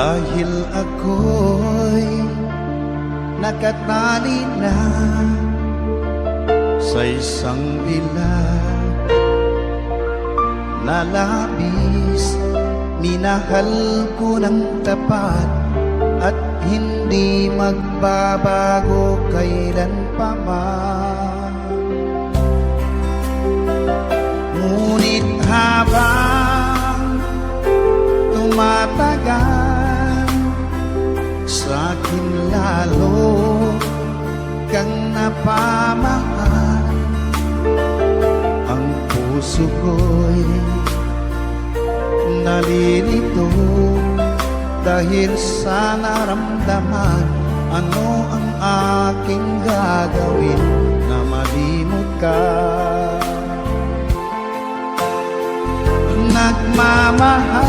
Dahil ako'y nakatali na sa isang dilag na labis, minahal ko ng tapat at hindi magbabago kailan pa man. Ngunit habang tumatagal, sa'kin lalo kang napamahal. Ang puso ko'y nalilito dahil sa naramdaman. Ano ang aking gagawin na malimot ka? Nagmamahal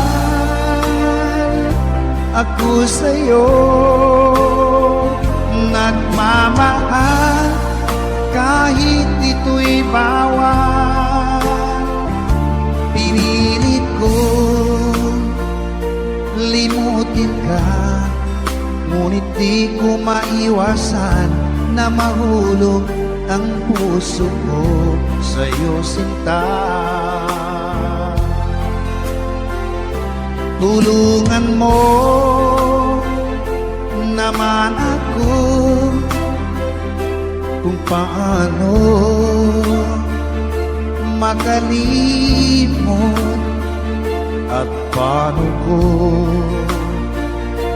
ako sa'yo, nagmamahal kahit ito'y bawal. Pinilit ko limutin ka, ngunit di ko maiwasan na mahulog ang puso ko sa'yo, sinta. Tulungan mo naman ako kung paano makalimot at paano ko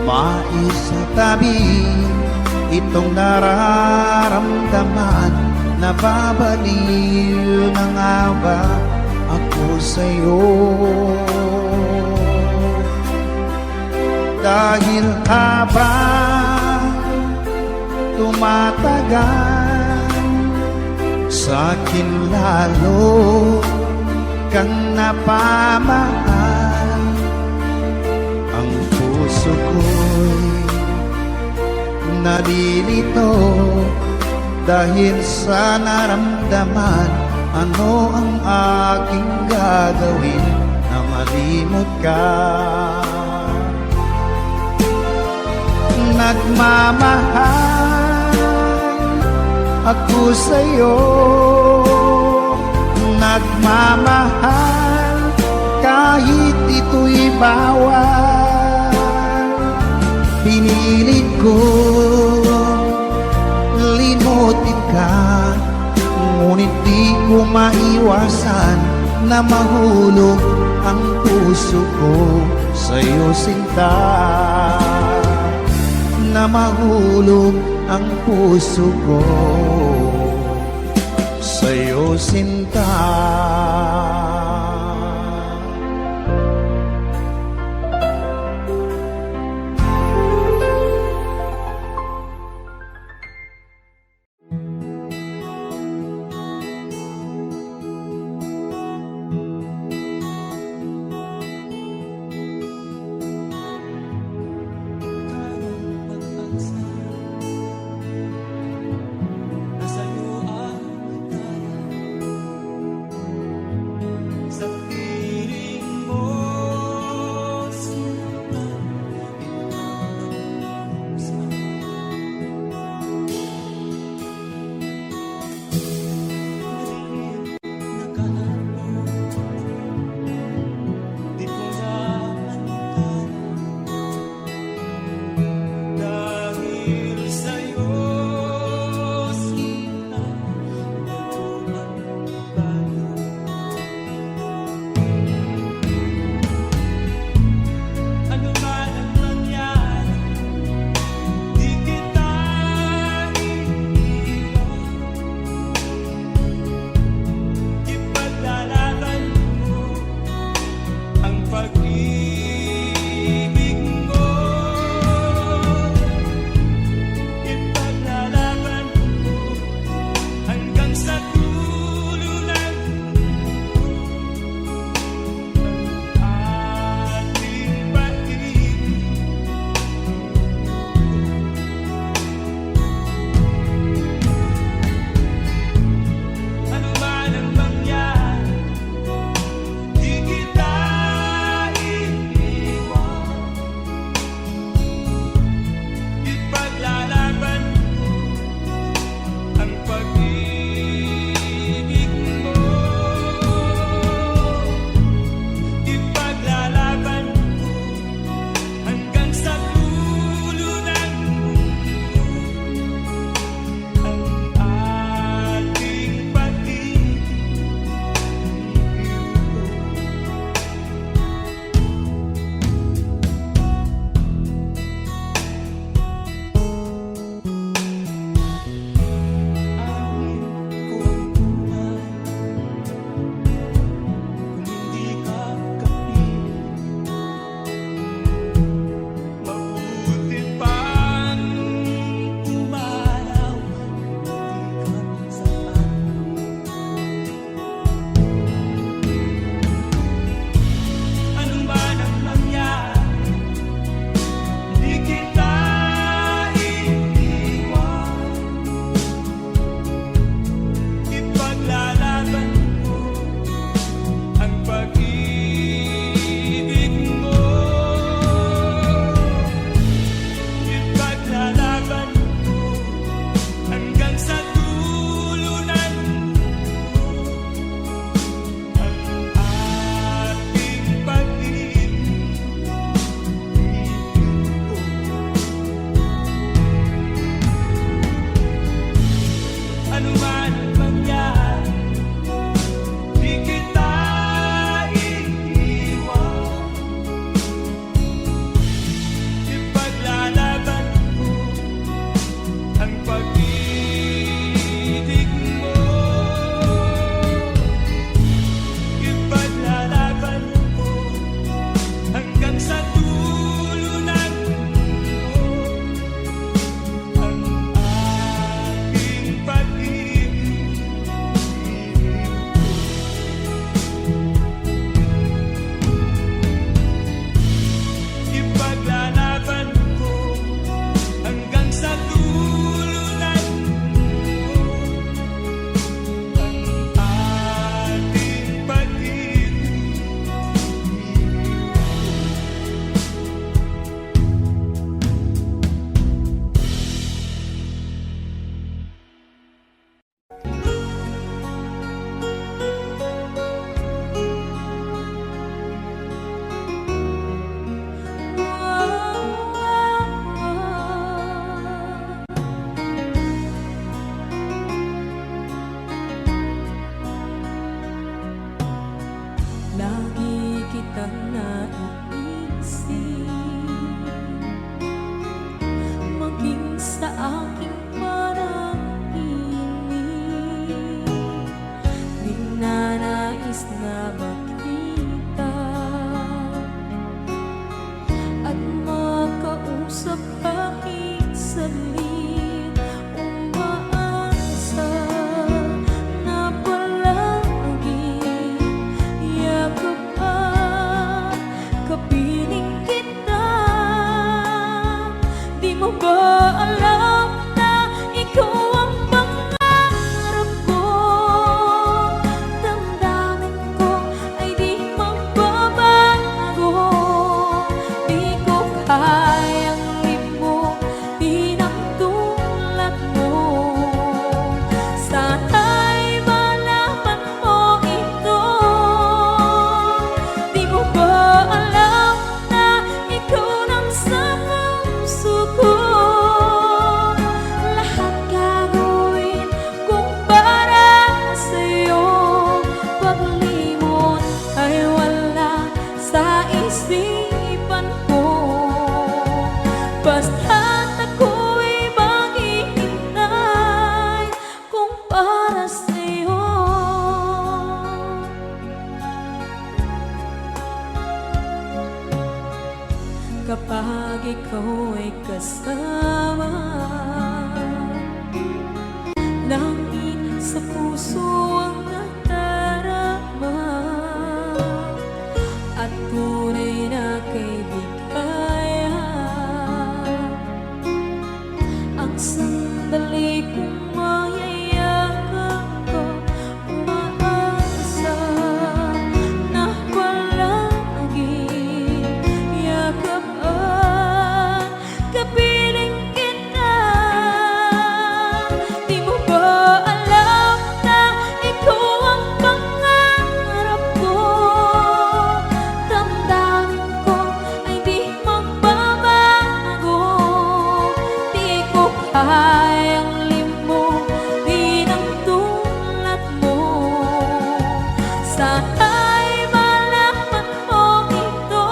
maisatabi itong nararamdaman. Nababaliw na nga ba ako sa'yo? Dahil habang tumatagal, sa'kin lalo kang napamahal. Ang puso ko'y nalilito dahil sa naramdaman. Ano ang aking gagawin na malimot ka? Nagmamahal ako sa'yo, nagmamahal kahit ito'y bawal. Pinilit ko limutin ka, ngunit di ko maiwasan na mahulog ang puso ko sa'yo, sinta. Na mahulog ang puso ko sa'yo, sinta. Dahil kahit saglit, umaasa na palaging yakap at kapiling kita. Di mo ba alam na ikaw ang pangarap ko? Damdamin ko ay di magbabago. Di ko kayang limutin ang tulad mo. Sana'y malaman mo ito. Di mo ba alam na ikaw nang sa puso ko? Lahat gagawin kung para sa'yo. Paglimot ay wala sa isipan ko. Basta't ako'y maghihintay kung para sa'yo. Kapag ikaw ay kasama, langit sa puso ang nadarama, at tunay na kaibigan. Ang sandali kong mayayakap ko, umaasa na palaging yakap at kapiling kita. Di mo ba alam na ikaw ang pangarap ko? Damdamin ko ay di magbabago. Di ko kayang limutin ang tulad mo. Sana'y malaman mo ito.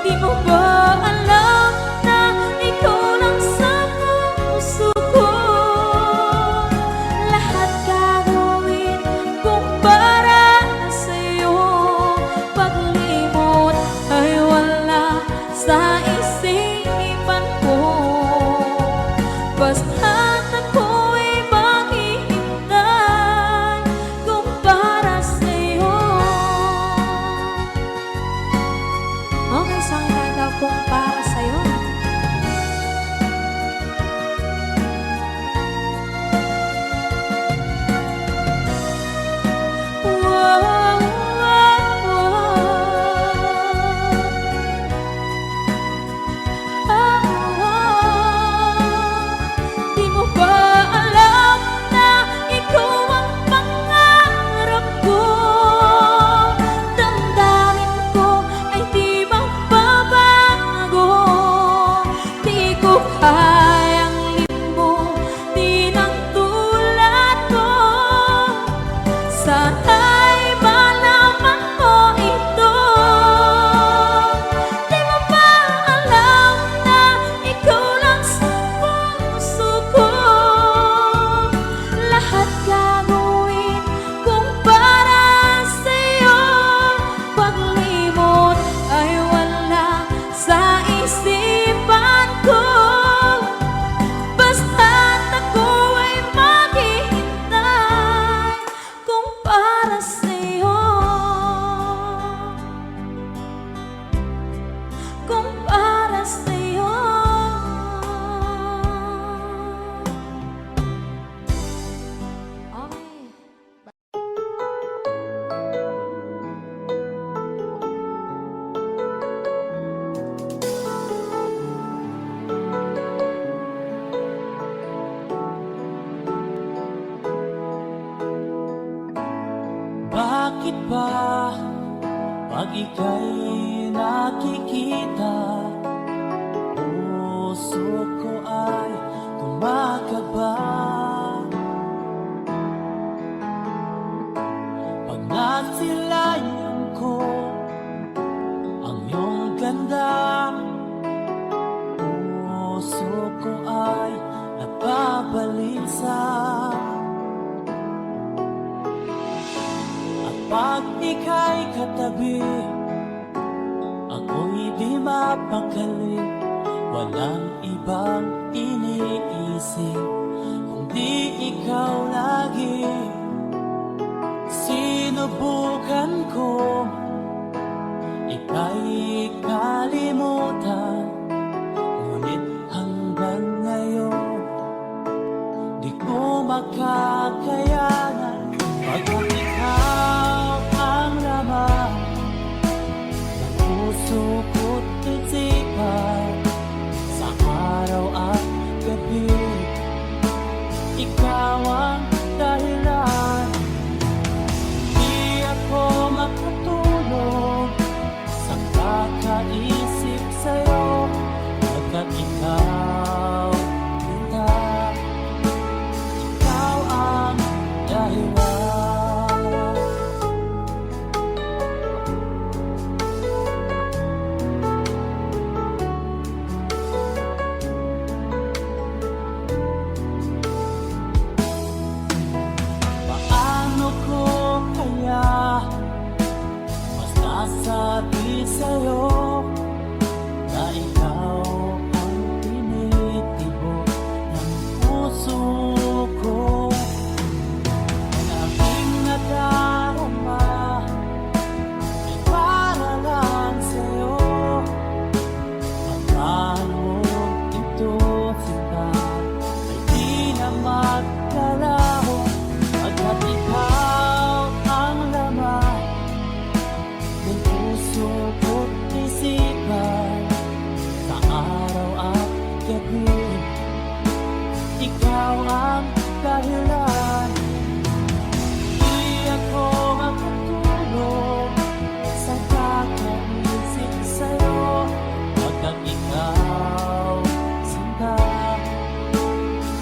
Di mo ba alam na ikaw lang sa puso ko? Lahat gagawin kung para sa'yo. Paglimot ay wala sa isipan ko. Basta't ako'y maghihintay kung para sa'yo. Okay, isang kanta kung para sa'yo. Wow, wow, Di mo ba alam na ikaw ang pangarap ko? Damdamin ko ay di magbabago. Di ko kayang limutin ang tulad mo. Sana'y malaman mo ito. Di mo ba alam na ikaw lang sa puso ko? Lahat gagawin kung para sa'yo. Paglimot ay wala sa isipan ko. Basta't ako ay maghihintay kung para sa'yo. Kung para sa'yo. Okay. Bakit ba pag ika'y nakikita, puso ko ay kumakaba? Pag nasilayan ko ang iyong ganda, puso ko ay nababalisa. Pag ika'y katabi, ako'y di mapakali walang ibang iniisip kundi ikaw lagi. Sinubukan ko ika'y kalimutan, ngunit hanggang ngayon di ko makakayanan. Pagkat ikaw ang laman ng puso ko't isipan, sa araw at gabi ikaw ang dahilan. Di ako makatulog sa kakaisip sa'yo, pagkat ikaw, ikaw ang dahilan. Paano ko kaya masasabi sa'yo na ikaw ang tinitibok ng puso ko? Ang aking nadarama ay para lang sa'yo. Pagkaan mo ito sila ay di na magkalaho, pagkat ikaw ang laman ng puso ko't isipan, sa araw at gabi ikaw ang dahilan. Di ako makatulog sa kakaisip sa'yo, pagkat ikaw, sinta,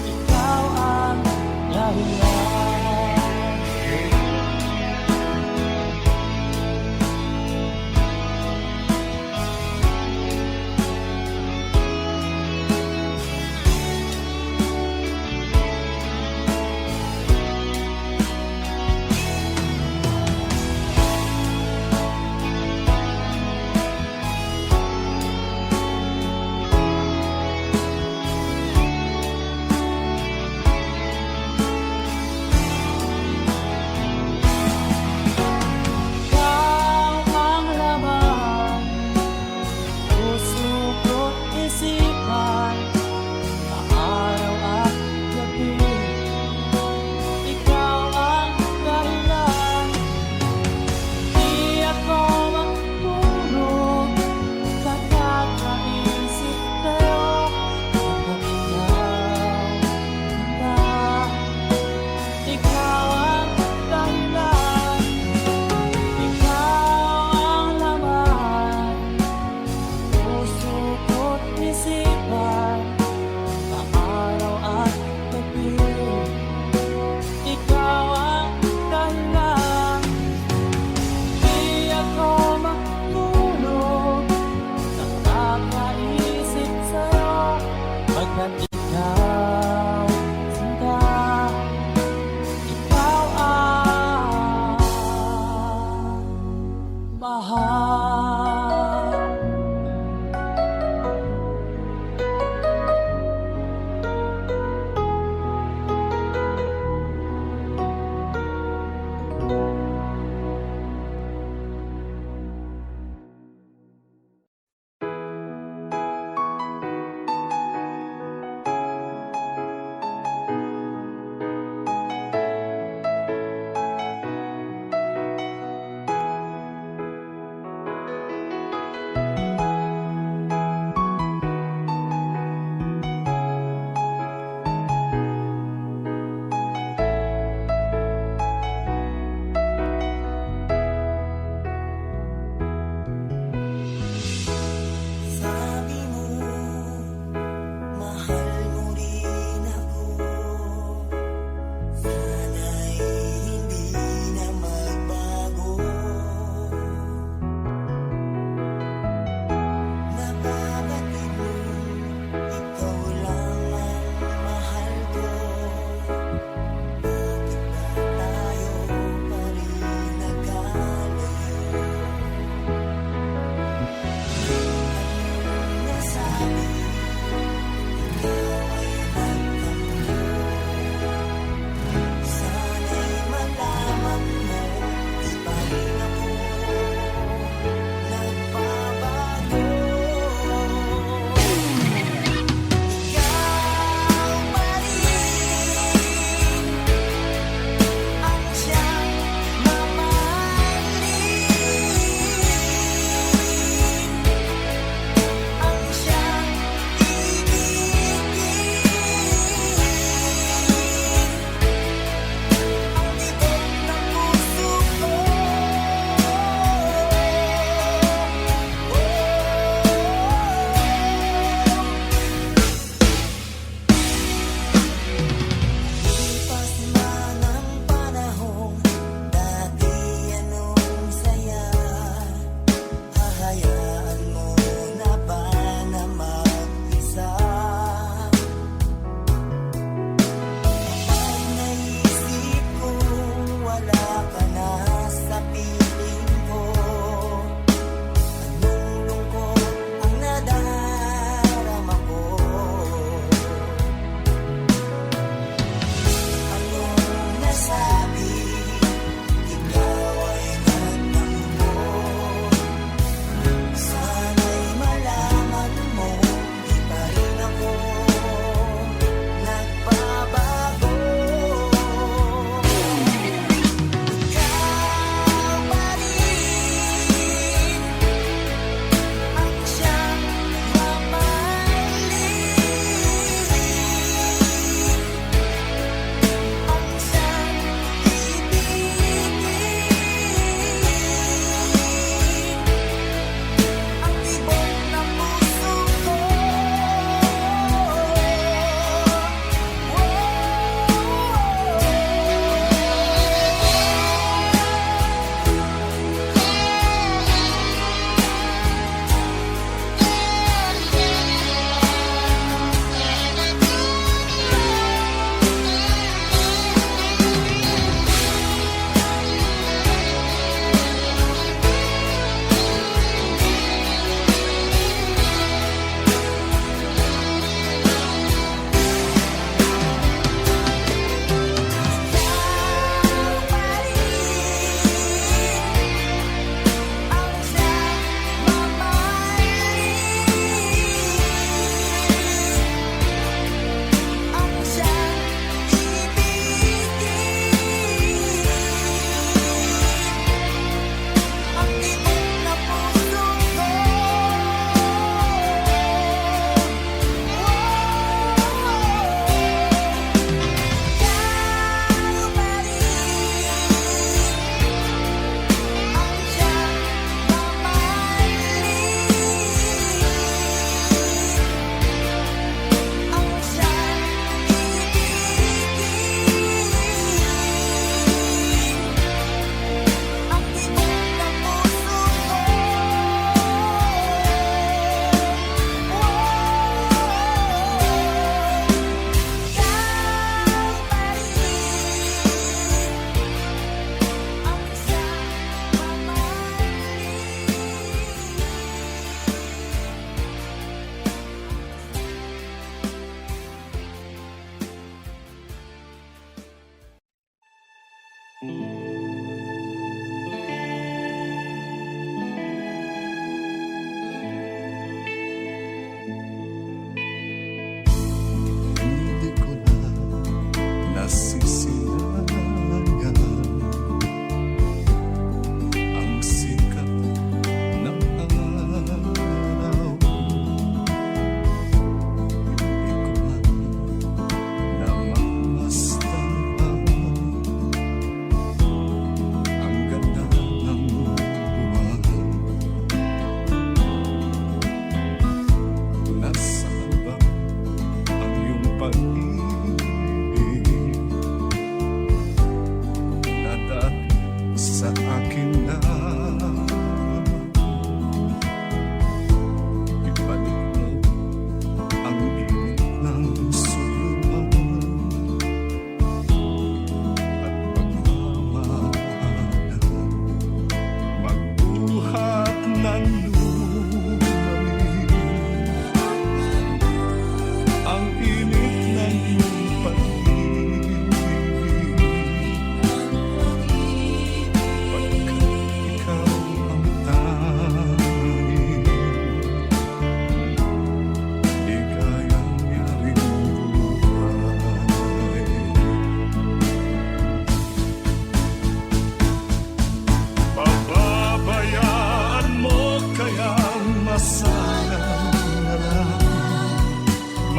ikaw ang dahilan. Ikaw ang laman, puso ko't isipan, sa araw at gabi ikaw ang dahilan. Di ako makatulog sa kakaisip sa'yo, pagkat ikaw ang dahilan. Ikaw ang laman, puso ko't isipan, sa araw at gabi ikaw ang dahilan. Di ako makatulog sa kakaisip sa'yo, pagkat ikaw, sinta, ikaw ang mahal.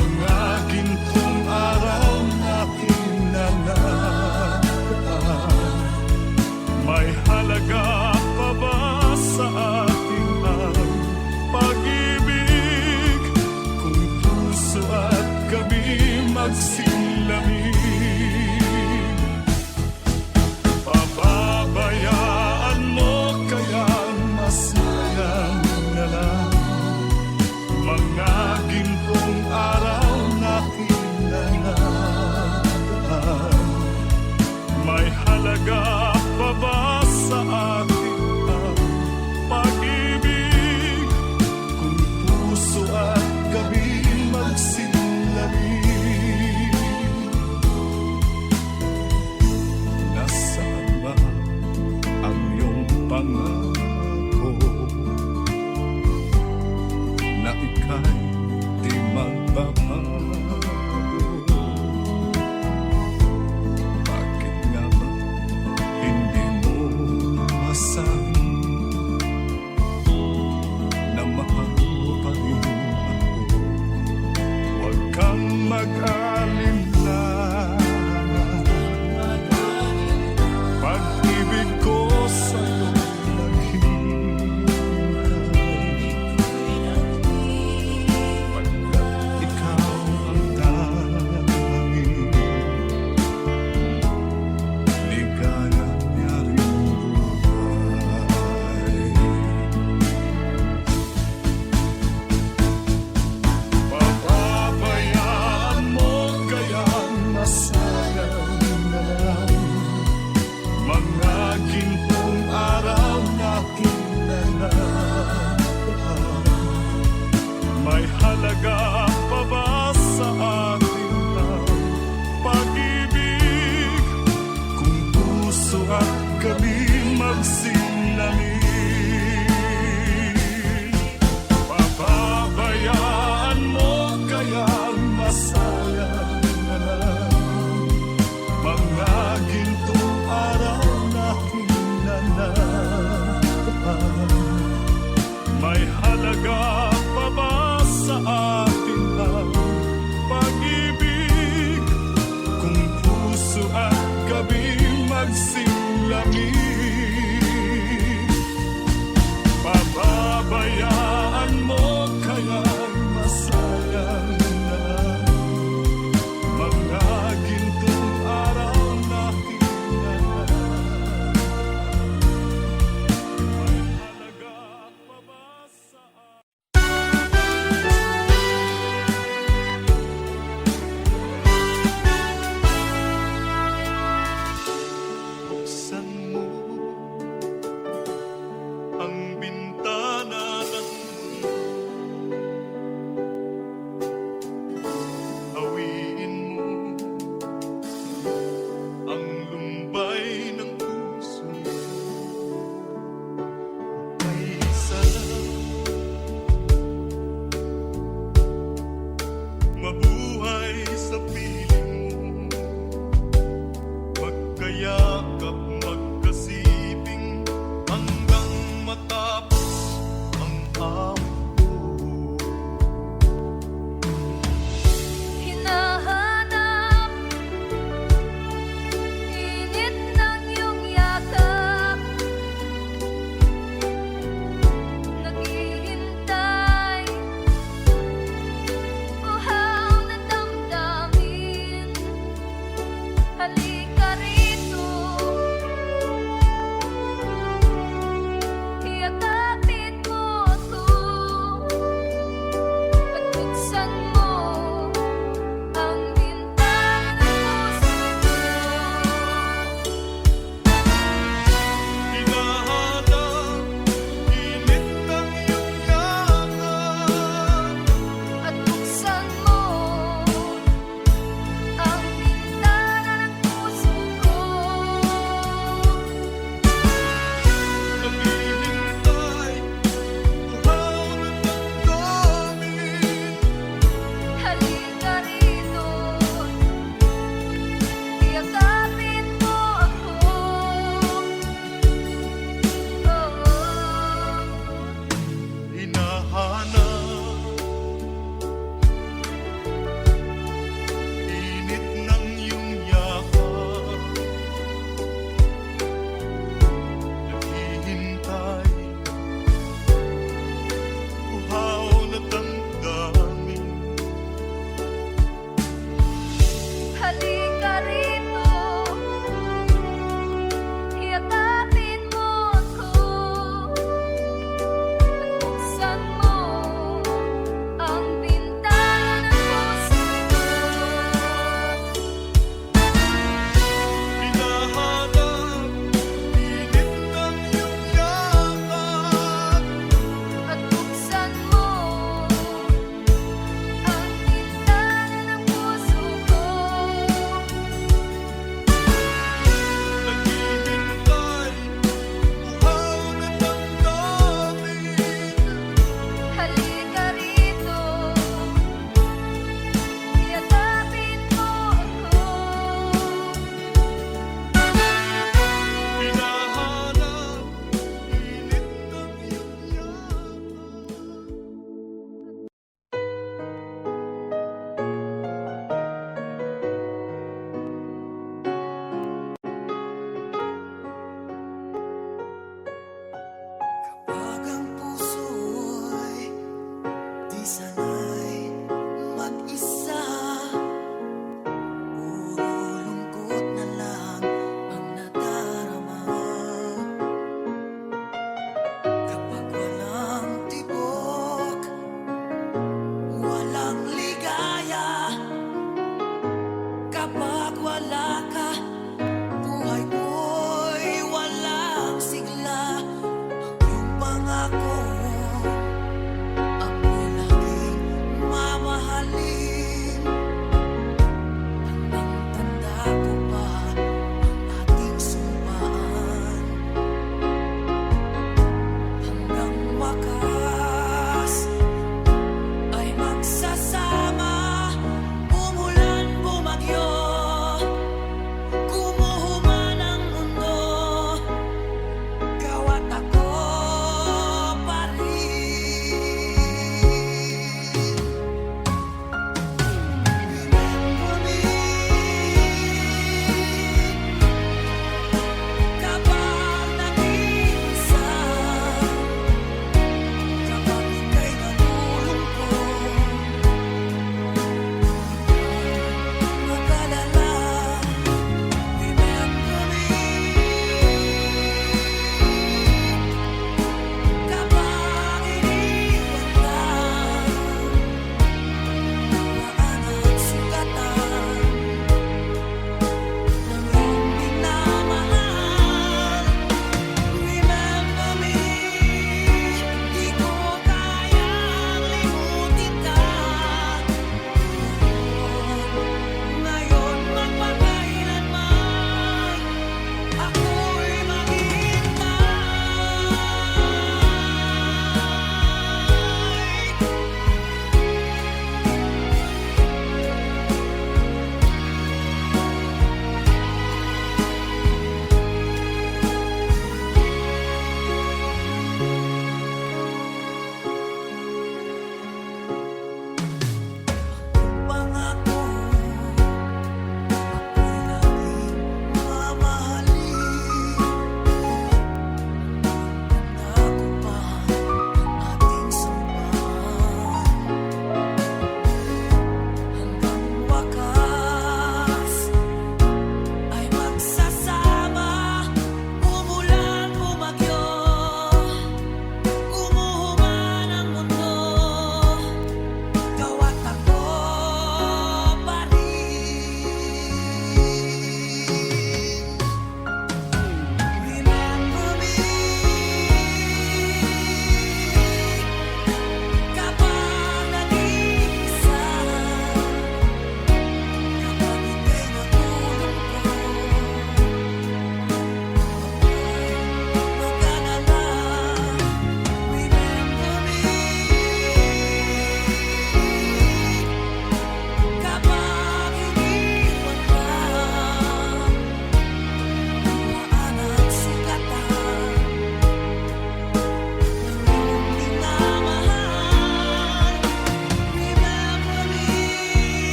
Mga gintong araw na pinangaraan, may halaga pa ba sa ating ang pag-ibig? Kung puso at gabi magsilamig, pababayaan mo kaya masayang na lang mga gintong araw na kinangaan. May halaga pa ba sa ating ang pag-ibig? Kung puso at gabi magsilamig, nasaan ba ang iyong pangako na ika'y di magbabago? Bakit nga ba hindi mo masabi na mahal mo pa rin ako? Huwag kang mag-alinlangan, pag-ibig ko sa'yo pagkat ikaw ang tanging ligaya niya rin buhay. Pababayaan mo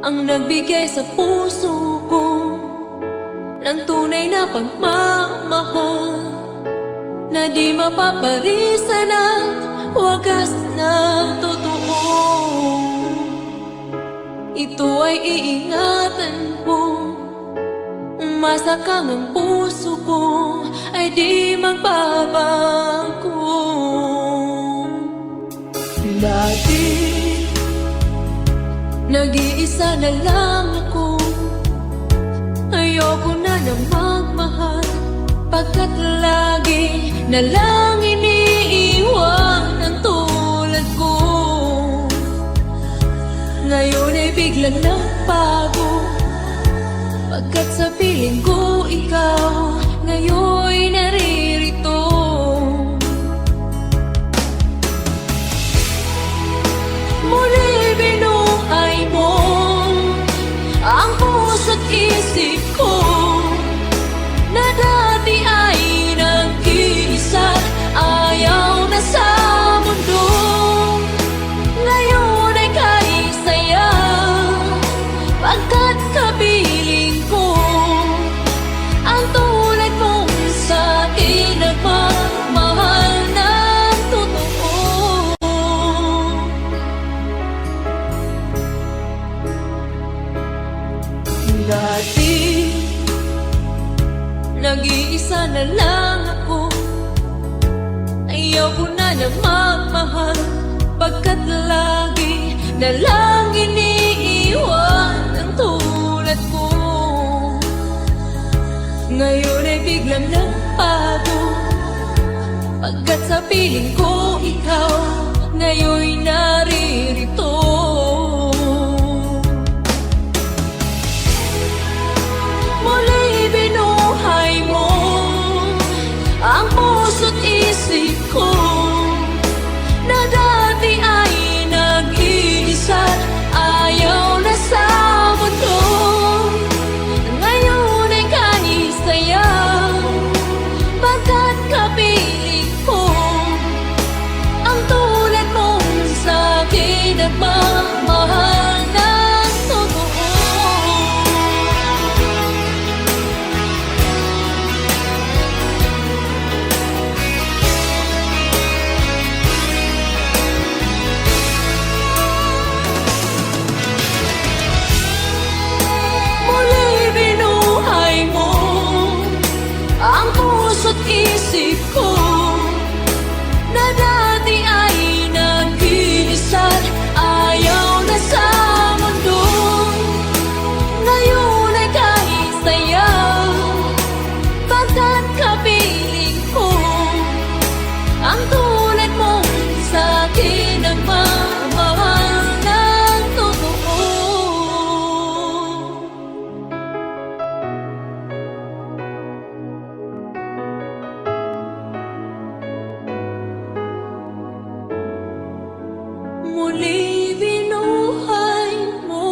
ang nagbigay sa puso ko ng tunay na pagmamahal na di mapaparisan at wagas na totoo. Ito ay iingatan ko, umasa kang ang puso ko ay di magbabago. Dati nag-iisa na lang ako, ayoko na magmahal, pagkat lagi na lang iniiwan ang tulad ko. Ngayon ay biglang nagbago, pagkat sa piling ko ikaw ngayon'y naririto. Muli binuhay mo ang puso't isip ko na dati ay nag-iisa, ayaw na sa mundo. Ngayon ay kahit saya, pagkat kapiling ko ang tulad mong sa'kin nagmamahal ng totoo. Dati nag-iisa na lang ako, ayaw ko na magmahal, pagkat lagi na lang iniiwan ang tulad ko. Ngayon ay biglang nagbago, pagkat sa piling ko ikaw ngayon'y naririto. Muli binuhay mo ang puso't isip ko na dati ay nag-iisa, ayaw na sa mundo. Ngayon ay kahit saya, pagkat kapiling ko ang tulad mong sa'kin nagmamahal ng totoo. Muli binuhay mo ang puso't isip ko na dati ay nag-iisa, ayaw na sa mundo. Ngayon ay kahit saya, pagkat kapiling ko ang tulad mong sa'kin nagmamahal ng totoo. Muli binuhay mo.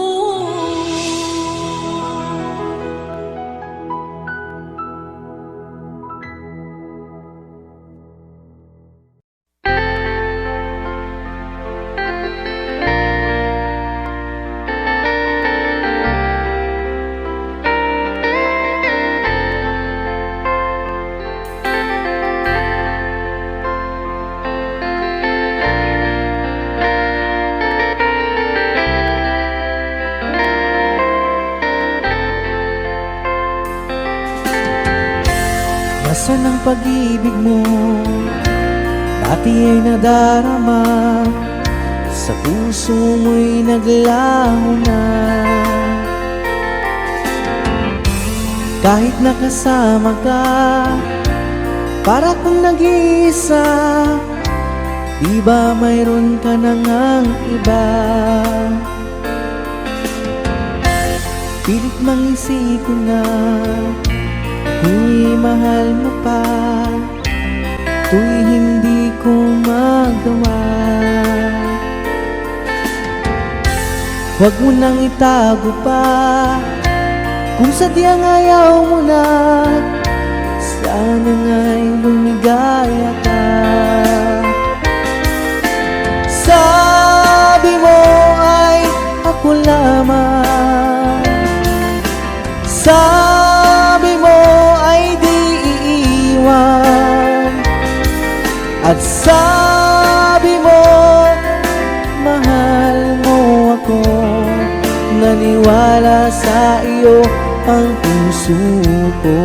Nasaan ang pag-ibig mo? Dati ay nadarama, sa puso mo'y naglaho na. Kahit nakasama ka, para kung nag-iisa, di ba mayroon ka na ngang iba? Pilit mang isipin na di mahal mo pa, to'y hindi ko magawa. Huwag mo nang itago pa, kung sadyang ayaw mo na, sana nga'y lumigaya ka. Sabi mo ay ako lamang At sabi mo, mahal mo ako. Naniwala sa iyo ang puso ko.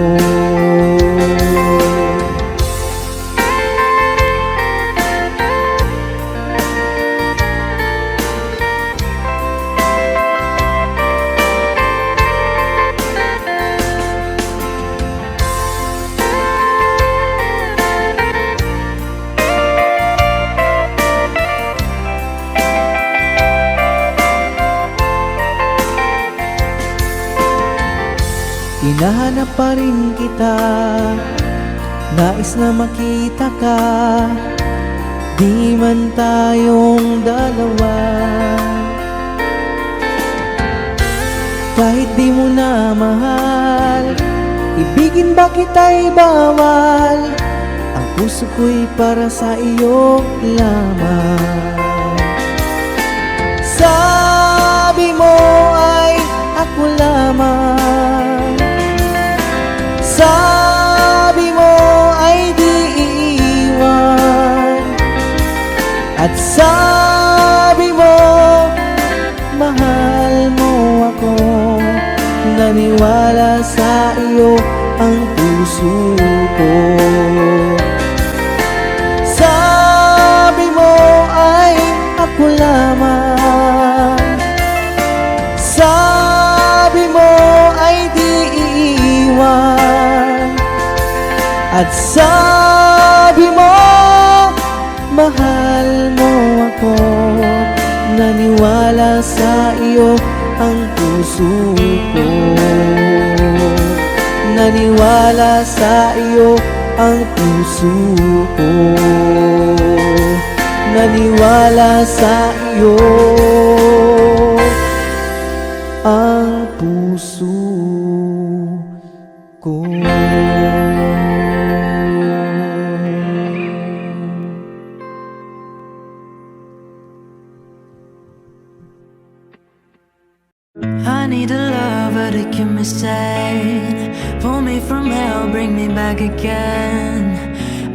Hinahanap pa rin kita, nais na makita ka, di man tayong dalawa. Kahit di mo na mahal, ibigin ba kita'y bawal? Ang puso ko'y para sa iyo lamang. Sabi mo ay ako lamang, sabi mo ay di iiwan. At sabi mo, mahal mo ako. Naniwala sa iyo ang puso ko. Sabi mo ay ako lamang, sabi mo ay di iiwan. At sabi mo, mahal mo ako. Naniwala sa iyo ang puso ko. Naniwala sa iyo ang puso ko. Naniwala sa iyo ang puso ko. I need a lover to keep me sane, pull me from hell, bring me back again.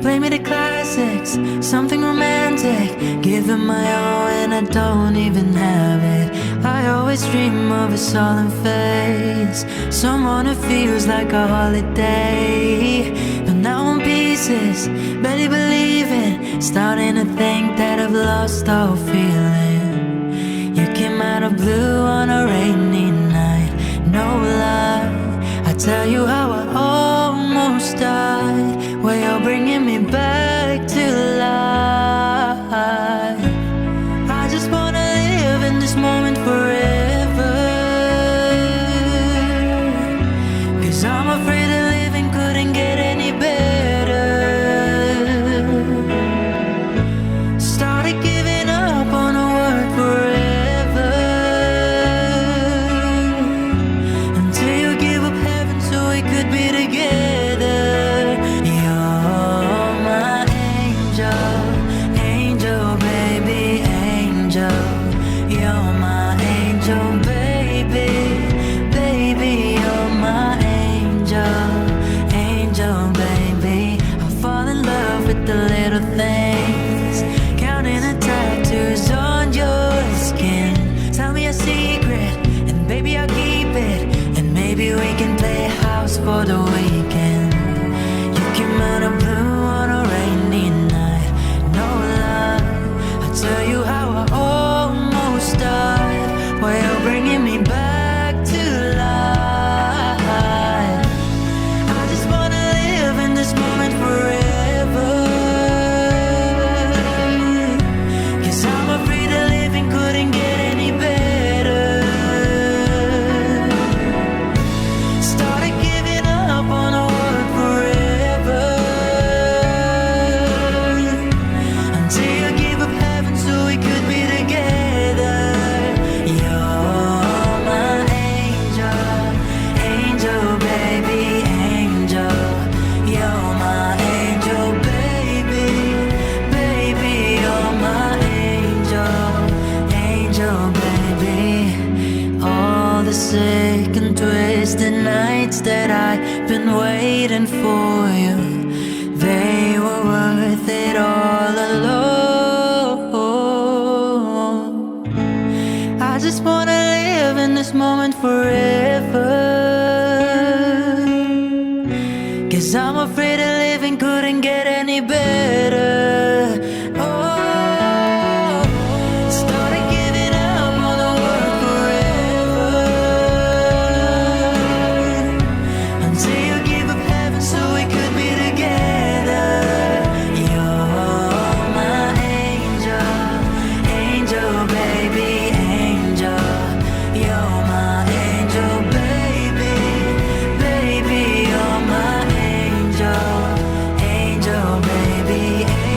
Play me the classics, something romantic, give them my all and I don't even have it. I always dream of a solemn face, someone who feels like a holiday. But now I'm pieces, barely believing, starting to think that I've lost all feeling. You came out of blue on a rainy night, no lie, I tell you how I almost died. Well, you're bringing me back to life. I just wanna live in this moment forever, 'cause I'm afraid that living couldn't get any better. Started giving up on a word forever, until you give up heaven so we could be together. You're my angel, angel, baby, angel. You're my angel, baby, baby. You're my angel, angel, baby. I fall in love with the little things, counting the tattoos on your skin. Tell me a secret, and baby I'll keep it. And maybe we can play house for the weekend. You came out of blue on a rainy night, no lie, I tell you how I almost died. Well, you're bringing me back to life. I just wanna live in this moment forever, 'cause I'm afraid that living couldn't get any better. Started giving up on a word forever, until you gave up heaven so we could be together. You're my angel, angel, baby, angel. You're my angel, baby, baby. You're my angel, angel, baby. All the sick and twisted nights that I've been waiting for you, they were worth it all. get any better. Oh, started giving up on the world forever, until you gave up heaven so we could be together. You're my angel, angel baby, angel. You're my angel baby, baby. You're my angel, angel baby, angel.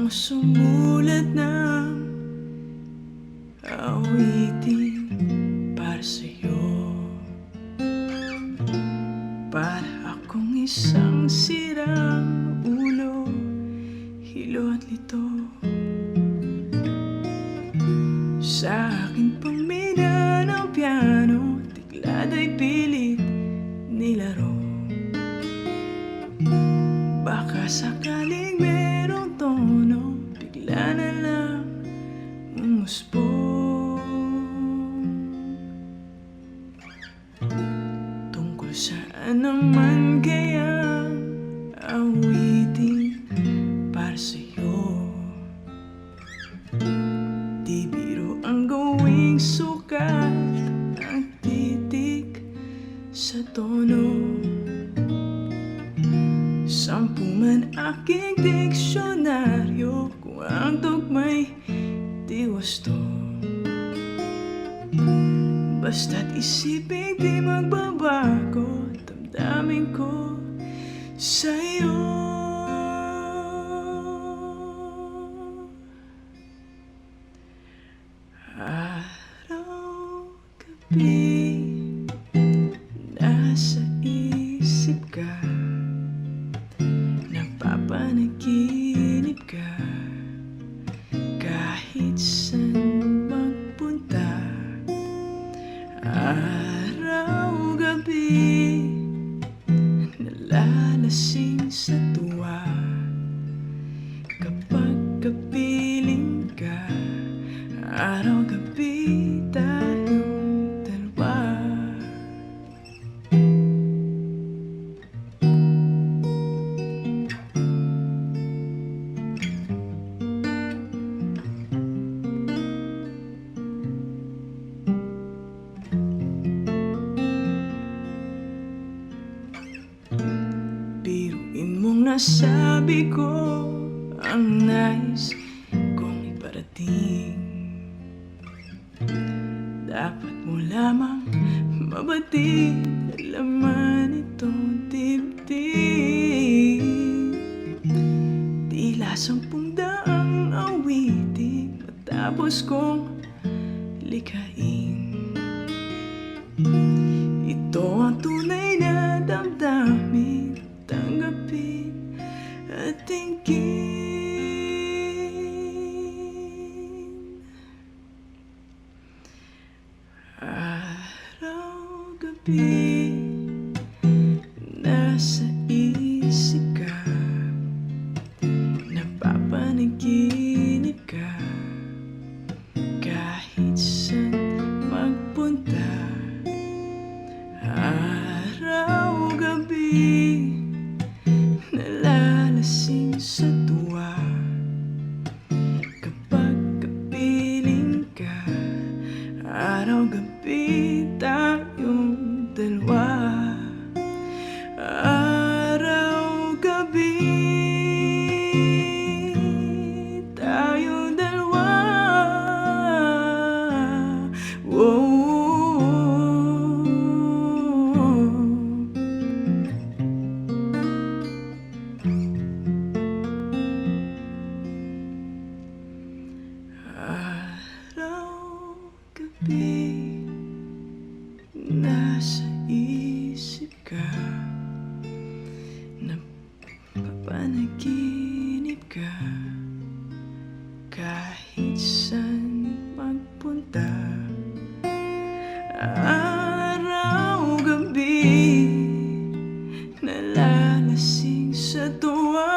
Nang sumulat ng awitin para sa'yo, para akong isang sirang ulo, hilo at lito. Sa akin pamina ng piano, tiglad ay pilit nilaro. Baka sakaling merong tono, bigla na lang umusbong. Tungkol saan naman kaya awitin para sa'yo? Di biro ang gawing sukat, ang titik sa tono. Sampu man aking diksyonaryo, kung ang tugma'y di wasto. Basta't isipin di magbabago, damdamin ko sa'yo. Araw, gabi, nasa isip ka, napapanaginip ka, kahit saan magpunta. Araw, gabi, nalalasing sa tuwa, kapag kapiling ka. Araw, gabi, tayong dalawa. Biruin mong nasabi ko ang nais kong iparating. Dapat mo lamang mabatid laman itong dibdib. Tila 10,000 awitin matapos kong likhain. Ito ang tunay na damdamin, tanggapin at tingin. Araw, gabi, nasa isip ka, napapanaginip ka, kahit saan magpunta. Araw, gabi, nalalasing sa tuwa, kapag kapiling ka. Araw, gabi, tayong dalawa. Araw, gabi, tayong dalawa. Whoa. Araw, gabi, nasa isip ka, napapanaginip ka, kahit saan magpunta. Araw, gabi, nalalasing sa tuwa,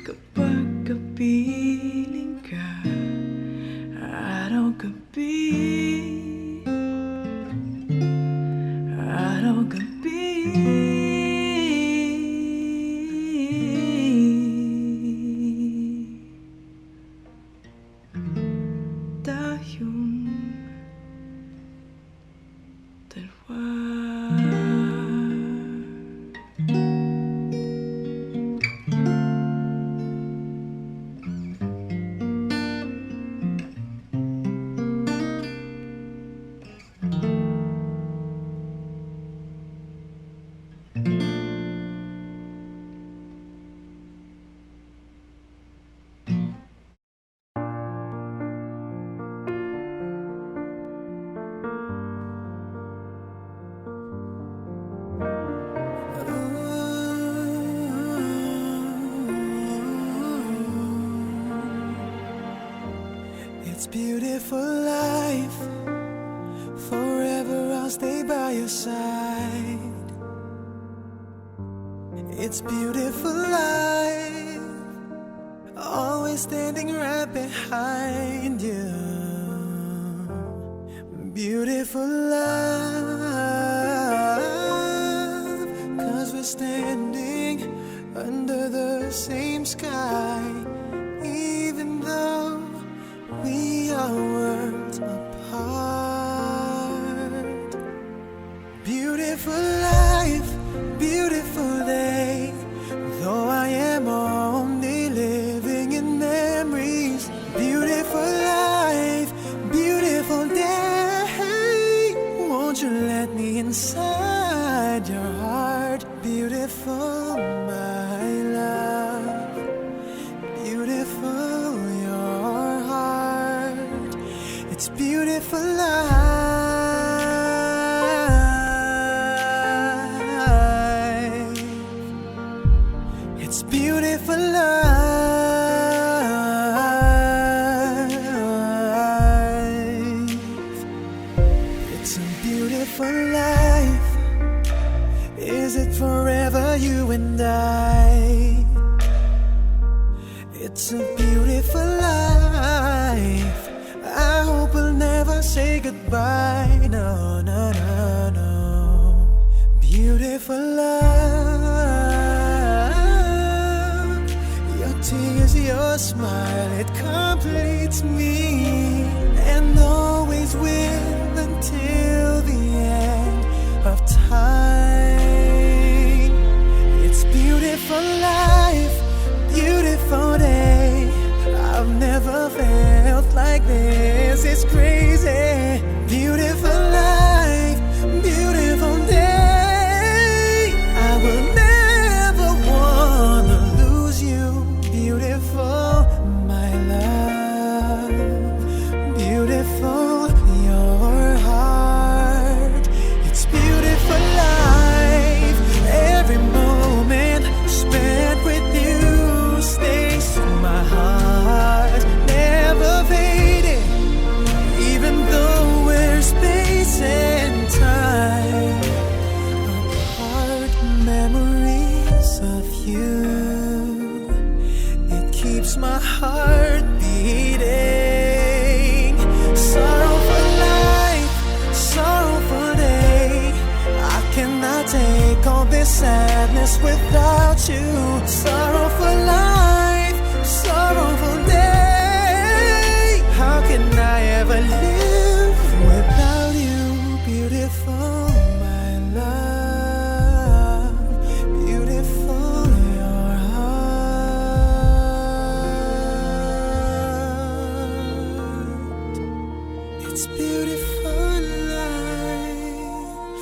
kapag kapiling ka. Araw, gabi, It's beautiful life. Forever I'll stay by your side. It's beautiful life. Always standing right behind you. Beautiful love. 'Cause we're standing under the same sky. Even though we are worlds apart. Beautiful life, beautiful day. Though I am only living in memories. Beautiful life, beautiful day. Won't you let me inside your heart? Beautiful, my love. Beautiful, your heart. It's beautiful life. It's beautiful life. It's a beautiful life. Is it forever, you and I? It's a beautiful life. I hope we'll never say goodbye. No, no, no, no. Beautiful love. Your tears, your smile, it completes me. And always will until the end of time. It's beautiful life, beautiful day. I've never felt like this. It's crazy. Beautiful life, beautiful day. I will never wanna lose you. Beautiful, my love. Beautiful, your heart. It's beautiful life. Every moment spent with you stays in my heart, never fading. Even though we're space and time apart, memories of you. It keeps my heart beating. Sorrowful life, sorrowful day. I cannot take all this sadness without you. Sorrowful life, sorrowful day. How can I ever live without you? Beautiful, my love. Beautiful, your heart. It's beautiful life.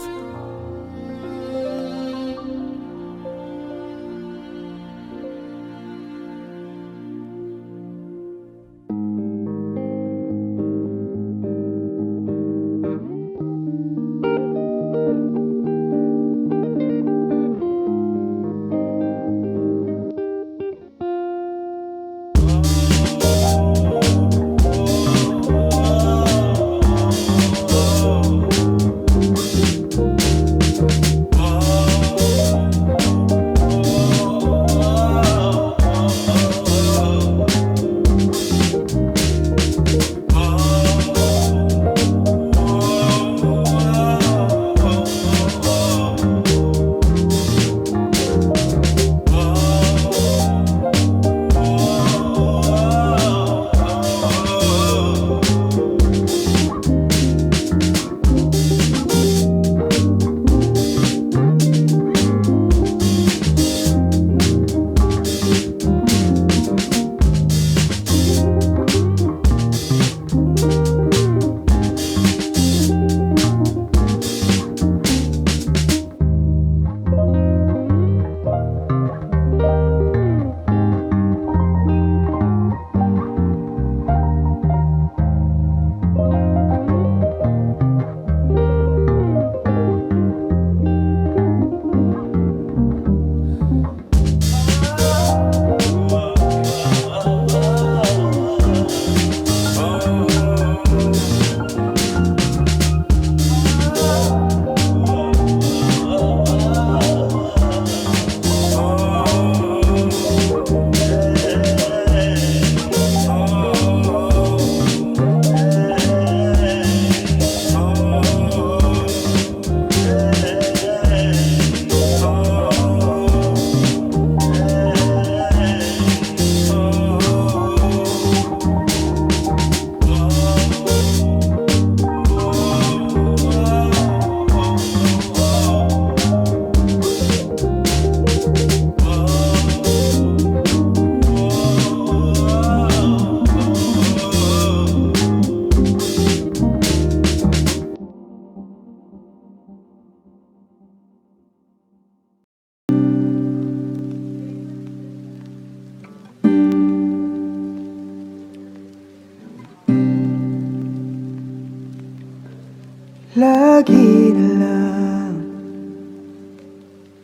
Lagi na lang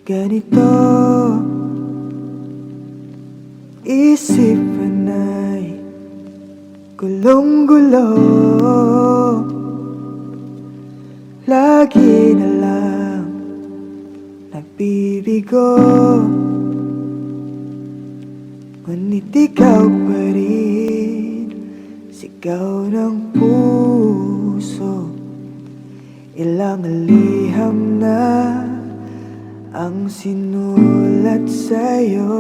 ganito, isipan ay gulong-gulo. Lagi na lang nagbibigo, ngunit ikaw pa rin, sigaw ng puso. Ilang liham na ang sinulat sa'yo,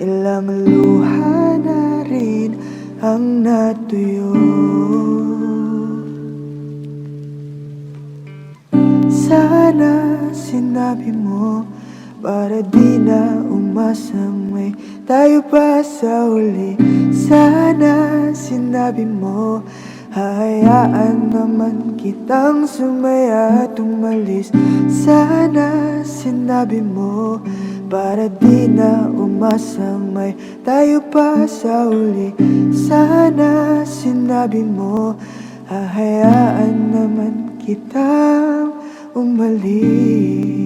ilang luha na rin ang natuyo. Sana sinabi mo para di na umasang may tayo pa sa uli. Sana sinabi mo hahayaan naman kitang sumaya at umalis. Sana sinabi mo para di na umasang may tayo pa sa uli. Sana sinabi mo hahayaan naman kitang umalis.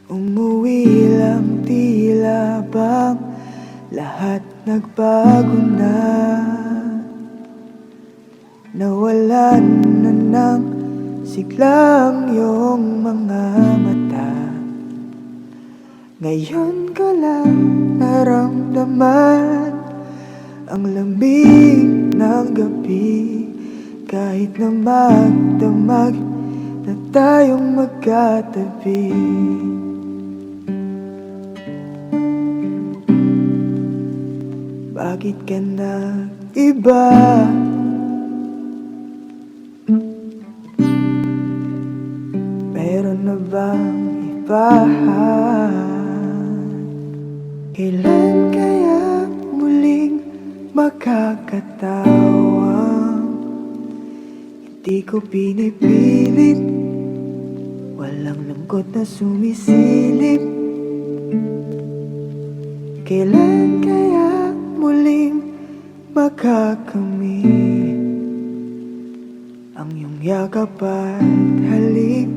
Umuwi lang, tila bang lahat nagbago na. Nawalan na ng siglang iyong mga mata. Ngayon ko lang naramdaman ang lamig ng gabi, kahit na magdamag na tayong magkatabi. Bakit ka nag-iba? Meron na bang iba? Kailan kaya muling makakatawang hindi ko pinipilit, walang lungkot na sumisilip? Kailan kaya muling makakamit ang iyong yakap at halik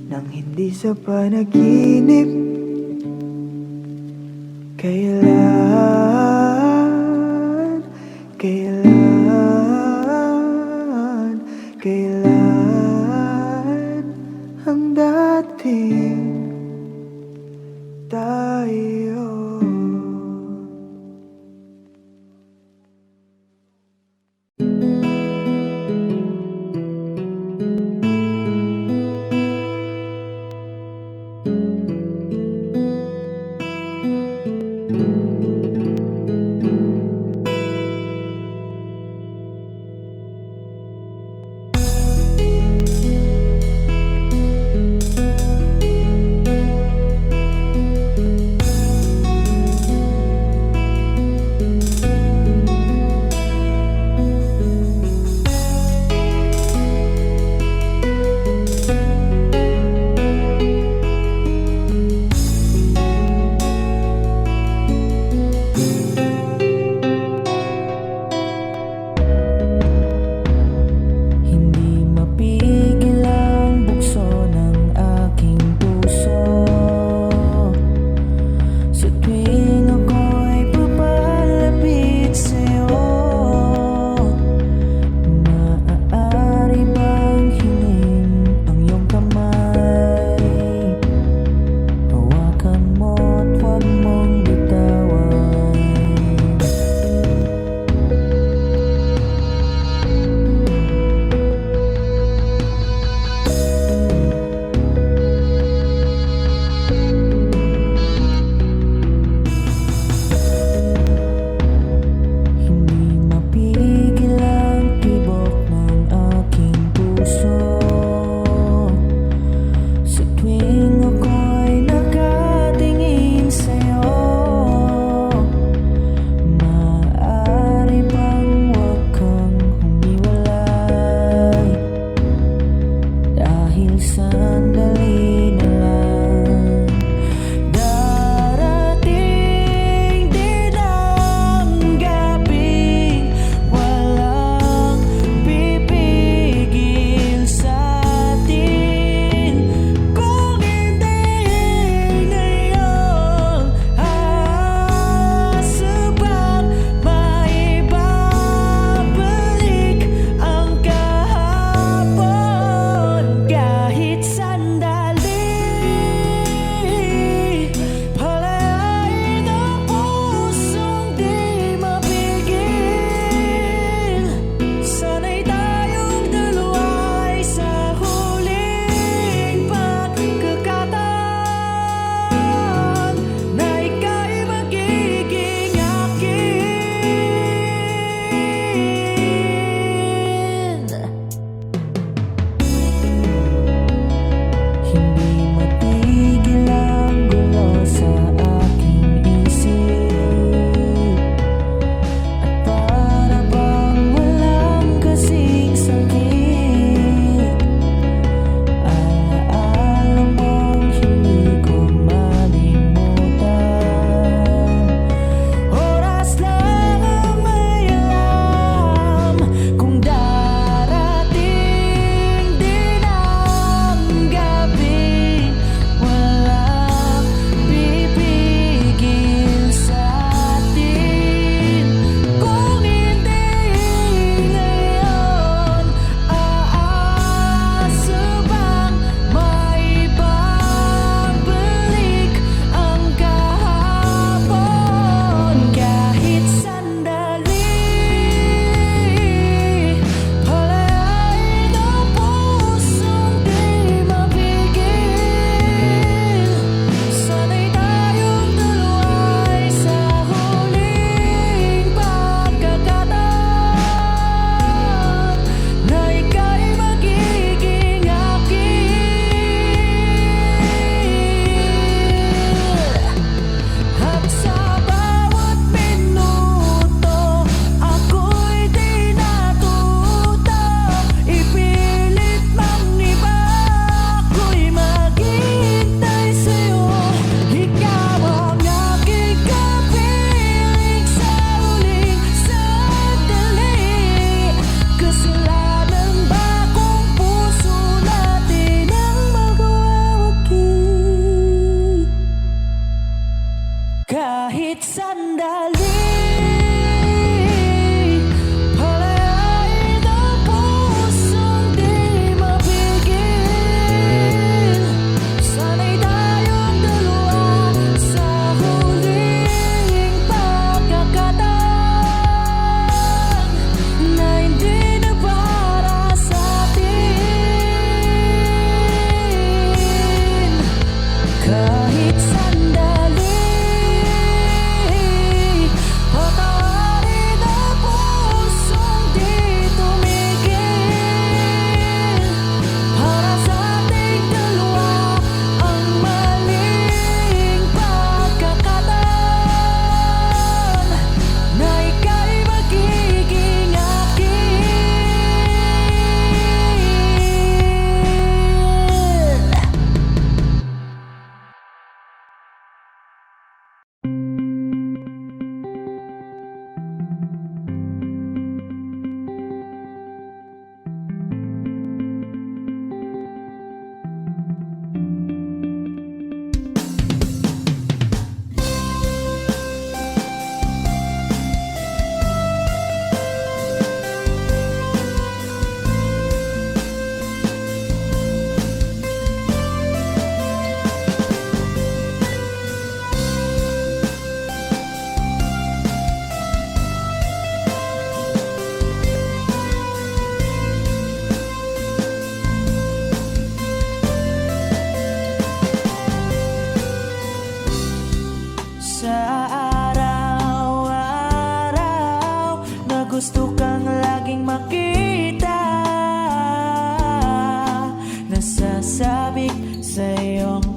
nang hindi sa panaginip? Kailan, kailan, kailan ang dating tayo?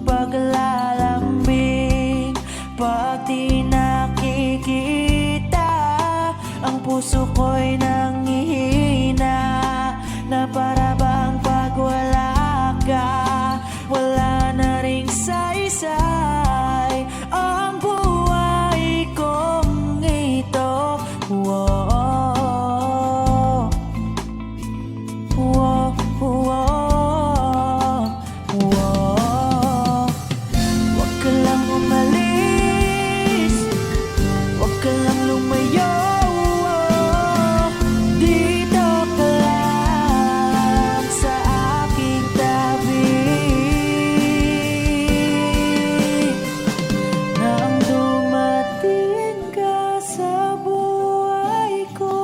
paglalambing. Pag di nakikita, ang puso ko'y nanghihina, na para bang pag wala ka, wala na ring saysay ang buhay kong ito. Whoa, whoa, whoa, whoa. Huwag ka lang umalis, huwag ka lang lumayo. Dito ka lang sa aking tabi. Nang dumating ka sa buhay ko,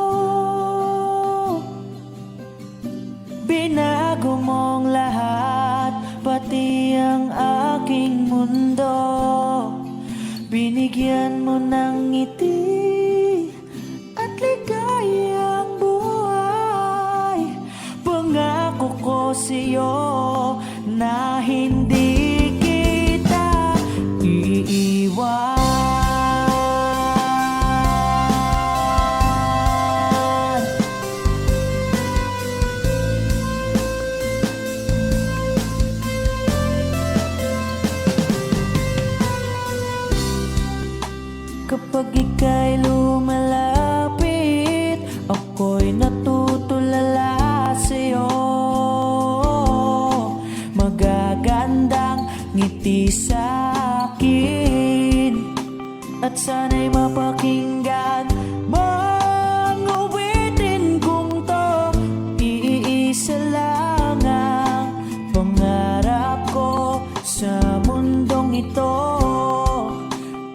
binago mong lahat, pati ang aking mundo. Binigyan mo ng ngiti at ligayang buhay. Pangako ko sa'yo na hindi kita iiwan. Kapag ika'y lumalapit, ako'y natutulala sa'yo. Magagandang ngiti sa'kin, at sana'y mapakinggan mang uwitin kong to. Iisa lang ang pangarap ko sa mundong ito,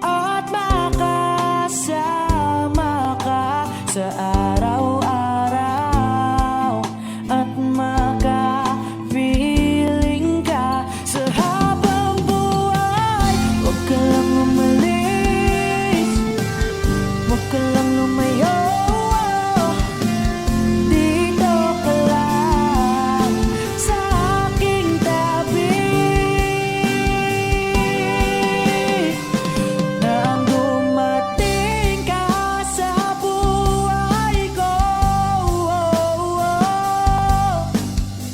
at makasama ka sa araw-araw, at makapiling ka sa habang buhay. Huwag ka lang umalis, huwag ka lang lumayo. Dito ka lang sa aking tabi. Nang dumating ka sa buhay ko,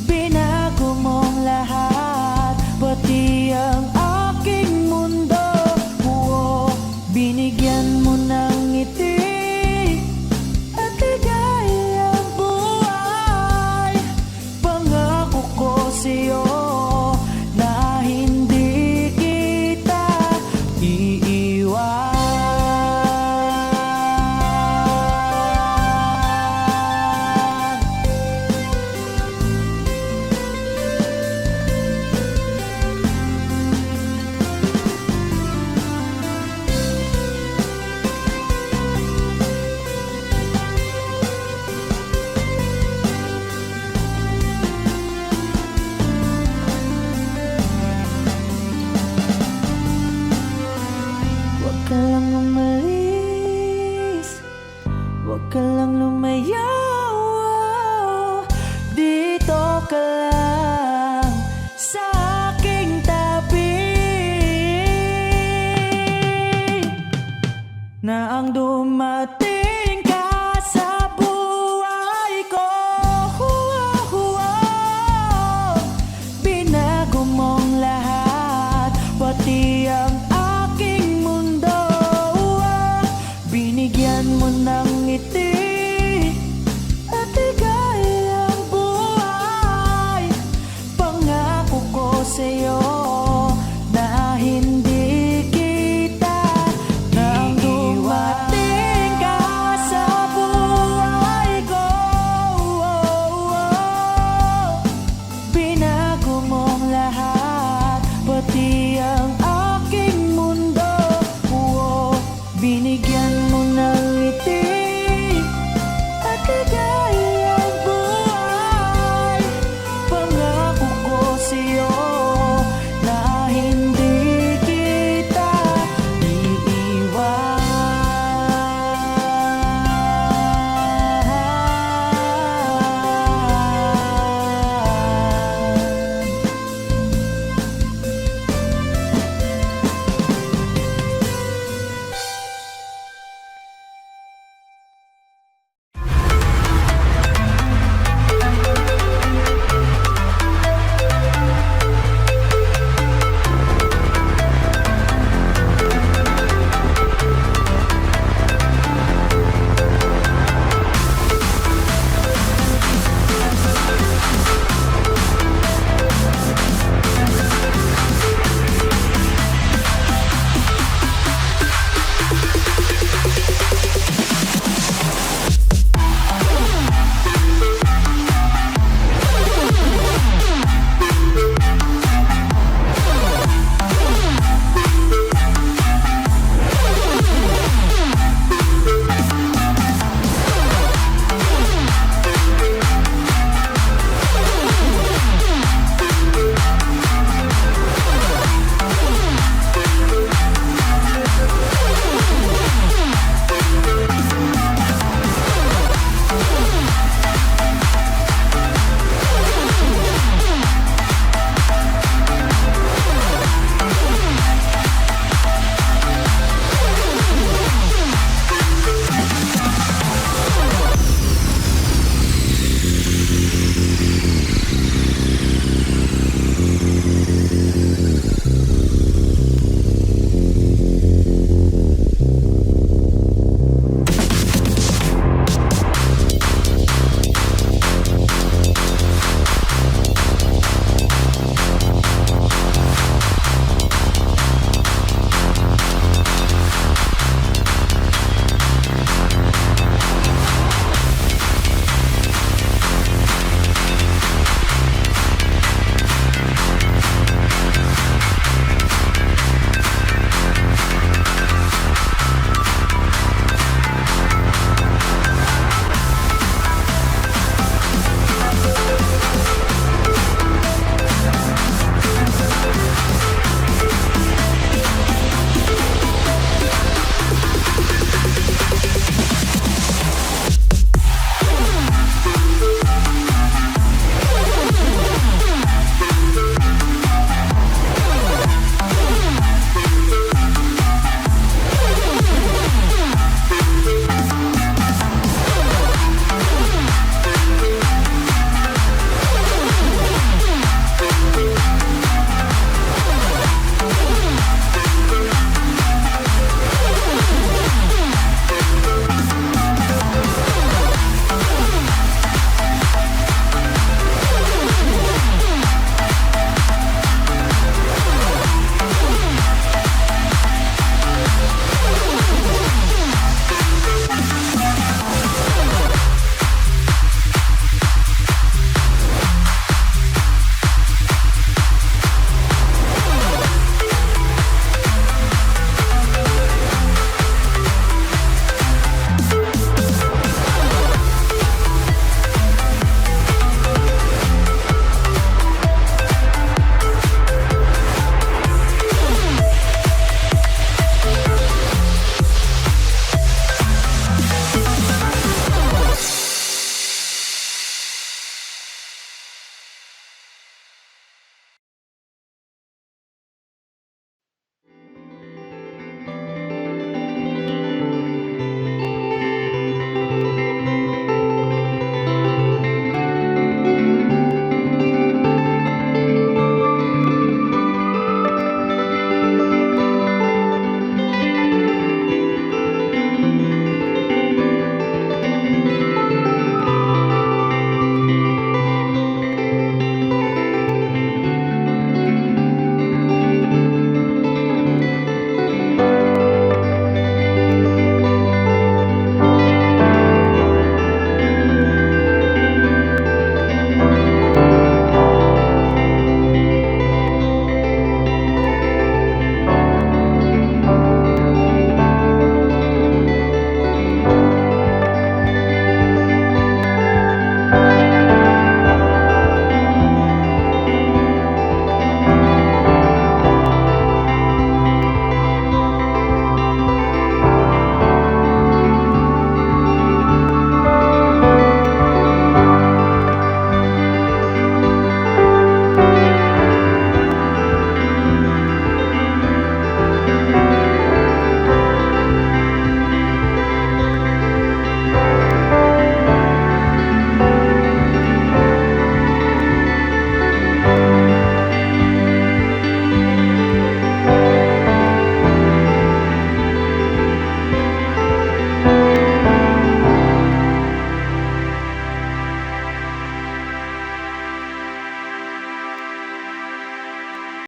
binago mong lahat, pati ang aking mundo. Binigyan mo ng ngiti at ligayang buhay. Pangako ko sa'yo na hindi kita iiwan. Huwag ka lang umalis, huwag ka lang lumayo. Dito ka lang sa aking tabi. Na ang